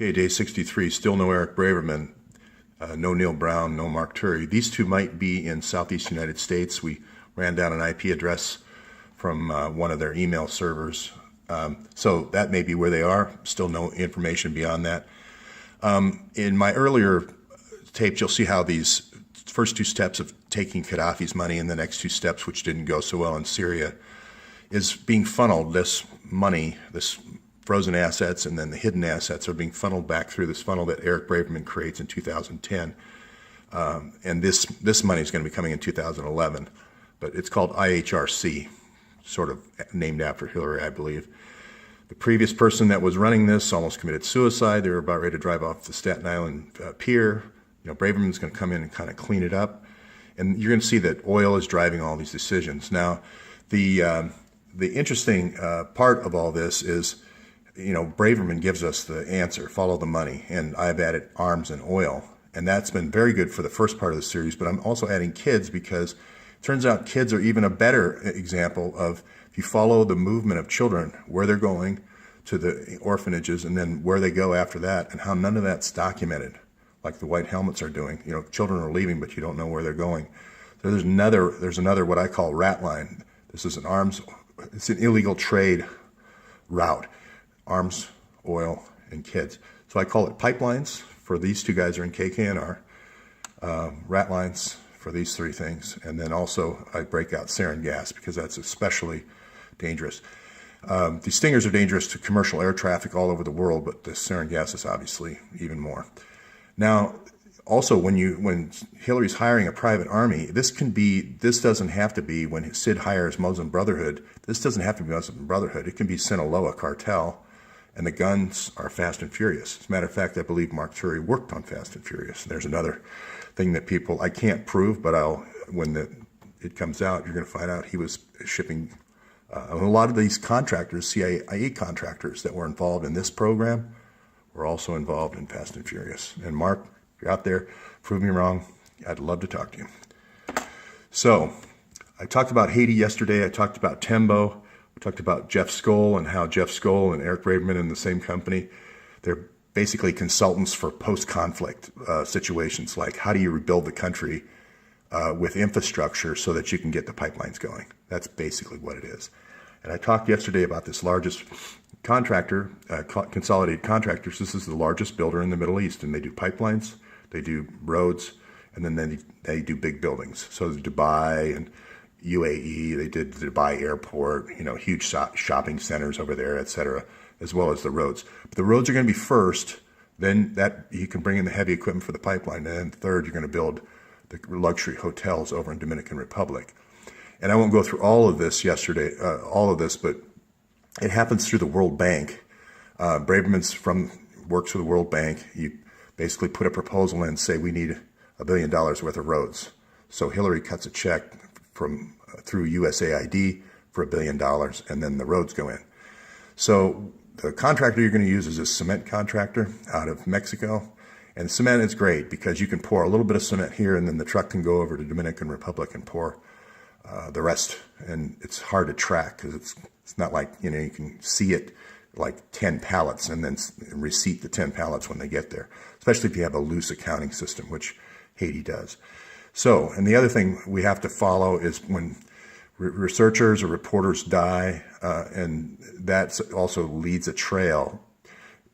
Okay, day 63, still no Eric Braverman, no Neil Brown, no Mark Turi. These two might be in Southeast United States. We ran down an IP address from one of their email servers. So that may be where they are. Still no information beyond that. In my earlier tapes, you'll see how these first two steps of taking Gaddafi's money and the next two steps, which didn't go so well in Syria, is being funneled. This money, this frozen assets and then the hidden assets are being funneled back through this funnel that Eric Braverman creates in 2010. And this money is going to be coming in 2011, but it's called IHRC, sort of named after Hillary, I believe. The previous person that was running this almost committed suicide. They were about ready to drive off the Staten Island pier. Braverman's going to come in and kind of clean it up. And you're going to see that oil is driving all these decisions. Now, the interesting part of all this is, Braverman gives us the answer, follow the money, and I've added arms and oil. And that's been very good for the first part of the series, but I'm also adding kids because it turns out kids are even a better example of, if you follow the movement of children, where they're going to the orphanages and then where they go after that, and how none of that's documented, like the white helmets are doing. Children are leaving, but you don't know where they're going. So there's another what I call rat line. This is it's an illegal trade route. Arms, oil, and kids. So I call it pipelines for these two guys are in KKNR, rat lines for these three things, and then also I break out sarin gas because that's especially dangerous. These stingers are dangerous to commercial air traffic all over the world, but the sarin gas is obviously even more. Now, also when Hillary's hiring a private army, this doesn't have to be when Sid hires Muslim Brotherhood. This doesn't have to be Muslim Brotherhood. It can be Sinaloa cartel. And the guns are Fast and Furious. As a matter of fact, I believe Mark Turi worked on Fast and Furious. There's another thing that I can't prove, but when it comes out, you're going to find out he was shipping a lot of these contractors, CIA contractors that were involved in this program, were also involved in Fast and Furious. And Mark, if you're out there, prove me wrong. I'd love to talk to you. So I talked about Haiti yesterday. I talked about Tembo. We talked about Jeff Skoll and how Jeff Skoll and Eric Braverman in the same company. They're basically consultants for post-conflict situations, like how do you rebuild the country with infrastructure so that you can get the pipelines going. That's basically what it is. And I talked yesterday about this largest contractor, Consolidated Contractors. This is the largest builder in the Middle East, and they do pipelines, they do roads, and then they do big buildings. So Dubai and UAE, they did the Dubai airport, huge shopping centers over there, etc., as well as the roads. But the roads are going to be first, then that you can bring in the heavy equipment for the pipeline, and then third, you're going to build the luxury hotels over in Dominican Republic. And I won't go through all of this but it happens through the World Bank. Braverman's works for the World Bank. You basically put a proposal in and say, we need $1 billion worth of roads. So Hillary cuts a check through USAID for $1 billion, and then the roads go in. So the contractor you're going to use is a cement contractor out of Mexico. And cement is great because you can pour a little bit of cement here, and then the truck can go over to Dominican Republic and pour the rest. And it's hard to track because it's not like, you can see it like 10 pallets and then receipt the 10 pallets when they get there, especially if you have a loose accounting system, which Haiti does. So, and the other thing we have to follow is when researchers or reporters die, and that also leads a trail.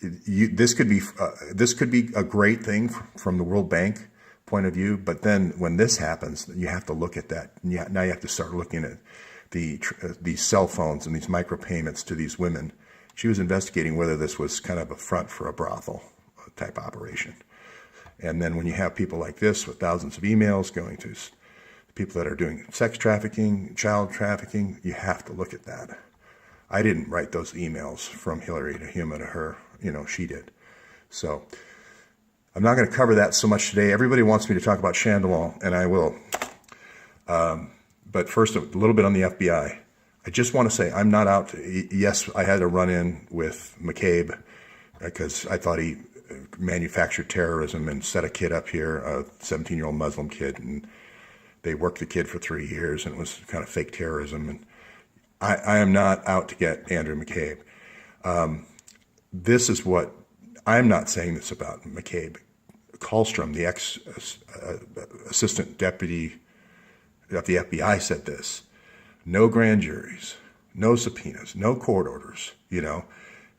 This could be a great thing from the World Bank point of view, but then when this happens, you have to look at that. Now you have to start looking at these cell phones and these micropayments to these women. She was investigating whether this was kind of a front for a brothel type operation. And then when you have people like this with thousands of emails going to people that are doing sex trafficking, child trafficking, you have to look at that. I didn't write those emails from Hillary to him or to her. She did. So I'm not going to cover that so much today. Everybody wants me to talk about Chandelier, and I will. But first, a little bit on the FBI. I just want to say I'm not out. Yes, I had a run-in with McCabe because I thought he manufactured terrorism and set a kid up here, a 17-year-old Muslim kid, and they worked the kid for 3 years, and it was kind of fake terrorism. And I am not out to get Andrew McCabe. This is what I'm not saying this about McCabe. Kallstrom, the ex-assistant deputy of the FBI, said this. No grand juries, no subpoenas, no court orders,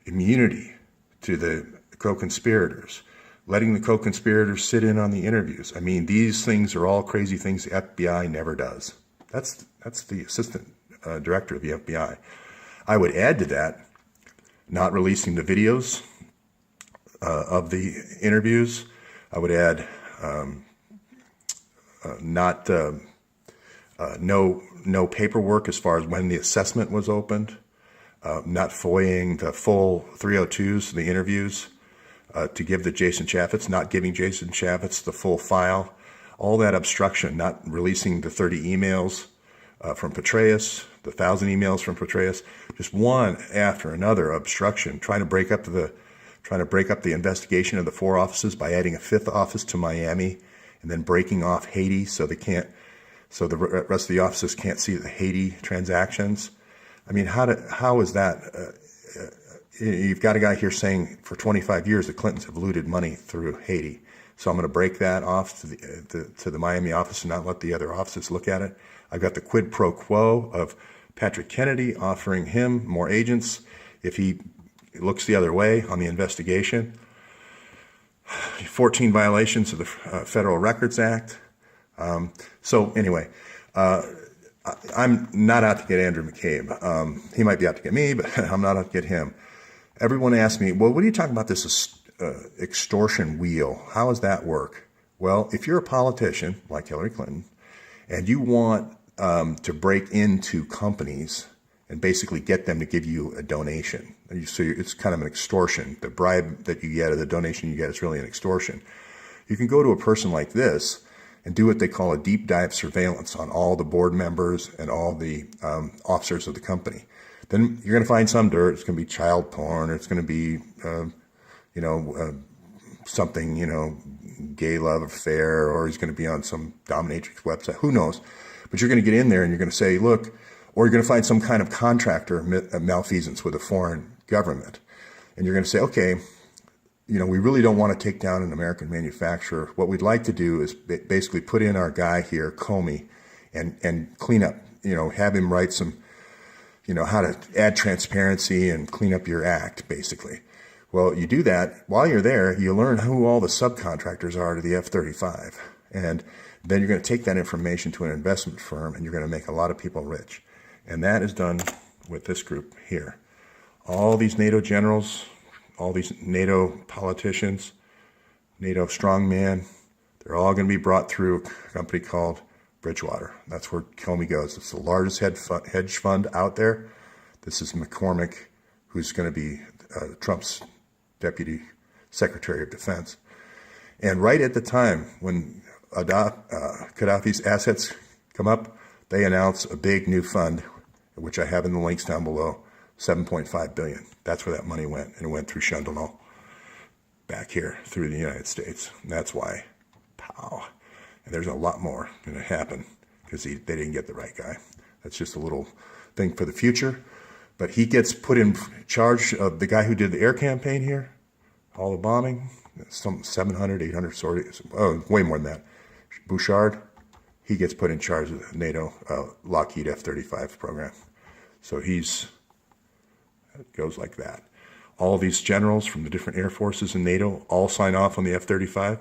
immunity to the co-conspirators, letting the co-conspirators sit in on the interviews. I mean, these things are all crazy things the FBI never does. That's the assistant director of the FBI. I would add to that, not releasing the videos of the interviews. I would add no paperwork as far as when the assessment was opened, not FOIAing the full 302s, the interviews, to give the Jason Chaffetz, not giving Jason Chaffetz the full file, all that obstruction, not releasing the 30 emails from Petraeus, the 1,000 emails from Petraeus, just one after another obstruction, trying to break up the investigation of the 4 offices by adding a 5th office to Miami, and then breaking off Haiti so the rest of the offices can't see the Haiti transactions. I mean, how is that? You've got a guy here saying for 25 years the Clintons have looted money through Haiti. So I'm going to break that off to the Miami office and not let the other offices look at it. I've got the quid pro quo of Patrick Kennedy offering him more agents if he looks the other way on the investigation. 14 violations of the Federal Records Act. So anyway, I'm not out to get Andrew McCabe. He might be out to get me, but I'm not out to get him. Everyone asks me, well, what are you talking about this extortion wheel? How does that work? Well, if you're a politician like Hillary Clinton and you want to break into companies and basically get them to give you a donation, so it's kind of an extortion. The bribe that you get or the donation you get is really an extortion. You can go to a person like this and do what they call a deep dive surveillance on all the board members and all the officers of the company. Then you're going to find some dirt. It's going to be child porn. Or it's going to be, something, gay love affair, or he's going to be on some dominatrix website. Who knows? But you're going to get in there and you're going to say, look, or you're going to find some kind of contractor malfeasance with a foreign government. And you're going to say, okay, we really don't want to take down an American manufacturer. What we'd like to do is basically put in our guy here, Comey, and clean up, have him write some, how to add transparency and clean up your act, basically. Well, you do that. While you're there, you learn who all the subcontractors are to the F-35. And then you're going to take that information to an investment firm, and you're going to make a lot of people rich. And that is done with this group here. All these NATO generals, all these NATO politicians, NATO strongman, they're all going to be brought through a company called Bridgewater. That's where Comey goes. It's the largest hedge fund out there. This is McCormick, who's going to be Trump's deputy secretary of defense. And right at the time when Gaddafi's assets come up, they announce a big new fund, which I have in the links down below, $7.5 billion. That's where that money went, and it went through Chandonal back here through the United States. And that's why, pow. And there's a lot more going to happen because they didn't get the right guy. That's just a little thing for the future. But he gets put in charge of the guy who did the air campaign here, all the bombing, some 700, 800 sorties, way more than that. Bouchard, he gets put in charge of the NATO Lockheed F-35 program. So it goes like that. All these generals from the different air forces in NATO all sign off on the F-35.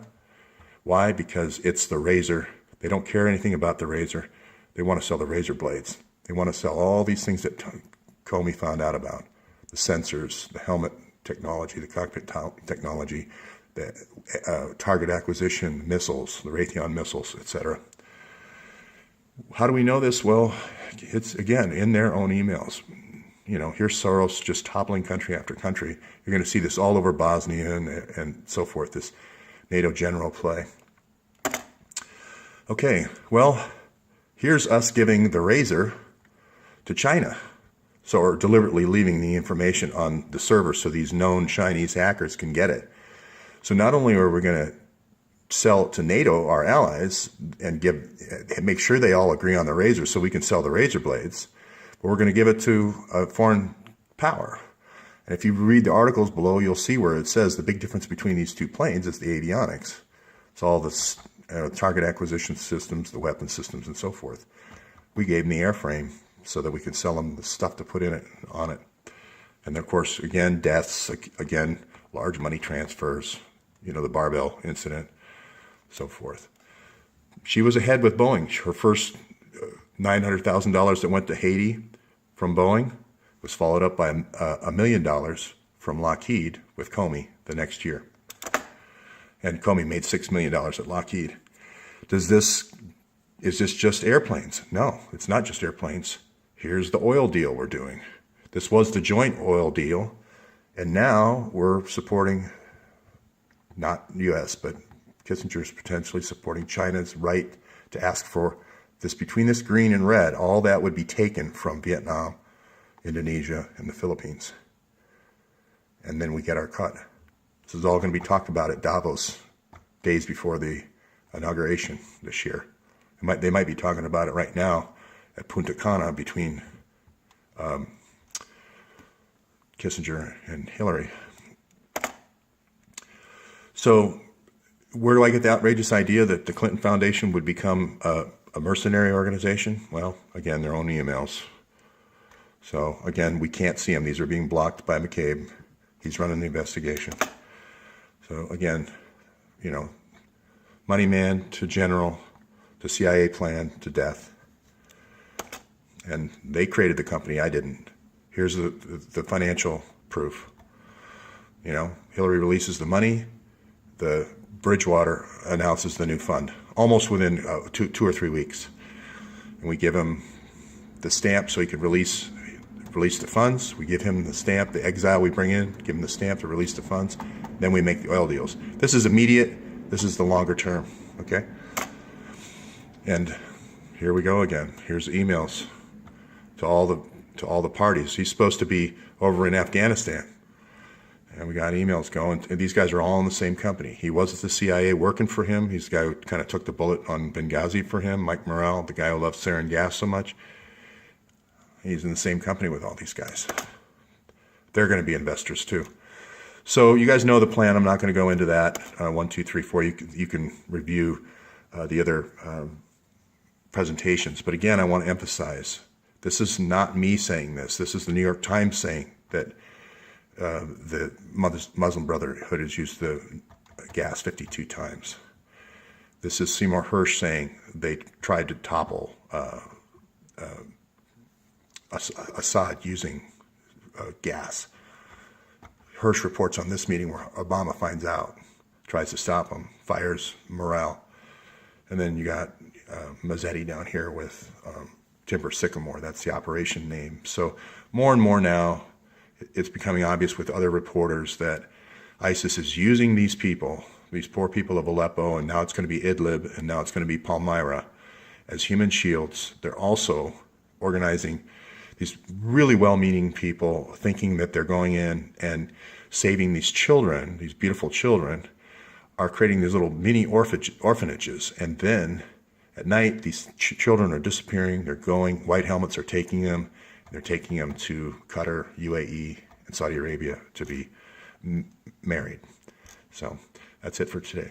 Why? Because it's the razor. They don't care anything about the razor. They want to sell the razor blades. They want to sell all these things that Comey found out about. The sensors, the helmet technology, the cockpit technology, the target acquisition, missiles, the Raytheon missiles, etc. How do we know this? Well, it's, again, in their own emails. Here's Soros just toppling country after country. You're going to see this all over Bosnia and so forth, this NATO general play. Okay, well, here's us giving the razor to China. So, or deliberately leaving the information on the server so these known Chinese hackers can get it. So not only are we going to sell it to NATO, our allies, and make sure they all agree on the razor so we can sell the razor blades, but we're going to give it to a foreign power. And if you read the articles below, you'll see where it says the big difference between these two planes is the avionics. It's all the target acquisition systems, the weapon systems, and so forth. We gave them the airframe so that we could sell them the stuff to put in it, on it. And of course, again, deaths, again, large money transfers, you know, the barbell incident, so forth. She was ahead with Boeing. Her first $900,000 that went to Haiti from Boeing was followed up by $1 million from Lockheed with Comey the next year. And Comey made $6 million at Lockheed. Is this just airplanes? No, it's not just airplanes. Here's the oil deal we're doing. This was the joint oil deal, and now we're supporting, not U.S., but Kissinger's potentially supporting China's right to ask for this, between this green and red, all that would be taken from Vietnam, Indonesia, and the Philippines. And then we get our cut. This is all going to be talked about at Davos days before the inauguration this year. They might be talking about it right now at Punta Cana between Kissinger and Hillary. So where do I get the outrageous idea that the Clinton Foundation would become a mercenary organization? Well, again, their own emails. So again, we can't see them. These are being blocked by McCabe. He's running the investigation. So again, you know, money man to general, to CIA plan, to death. And they created the company, I didn't. Here's the financial proof. You know, Hillary releases the money, the Bridgewater announces the new fund, almost within 2 or 3 weeks. And we give him the stamp so he could release the funds. We give him the stamp, the exile we bring in, give him the stamp to release the funds. Then we make the oil deals. This is immediate. This is the longer term, okay? And here we go again. Here's the emails to all the parties. He's supposed to be over in Afghanistan. And we got emails going. And these guys are all in the same company. He was at the CIA working for him. He's the guy who kind of took the bullet on Benghazi for him. Mike Morrell, the guy who loves sarin gas so much. He's in the same company with all these guys. They're going to be investors too. So you guys know the plan. I'm not going to go into that. 1, 2, 3, 4. You can review the other presentations. But again, I want to emphasize, this is not me saying this. This is the New York Times saying that the Muslim Brotherhood has used the gas 52 times. This is Seymour Hersh saying they tried to topple Assad using gas. Hersh reports on this meeting where Obama finds out, tries to stop him, fires Morrell. And then you got Mazzetti down here with Timber Sycamore. That's the operation name. So more and more now, it's becoming obvious with other reporters that ISIS is using these people, these poor people of Aleppo, and now it's going to be Idlib, and now it's going to be Palmyra, as human shields. They're also organizing these really well-meaning people thinking that they're going in and saving these children, these beautiful children, are creating these little mini orphanages. And then at night, these children are disappearing. They're going, white helmets are taking them. They're taking them to Qatar, UAE, and Saudi Arabia to be married. So that's it for today.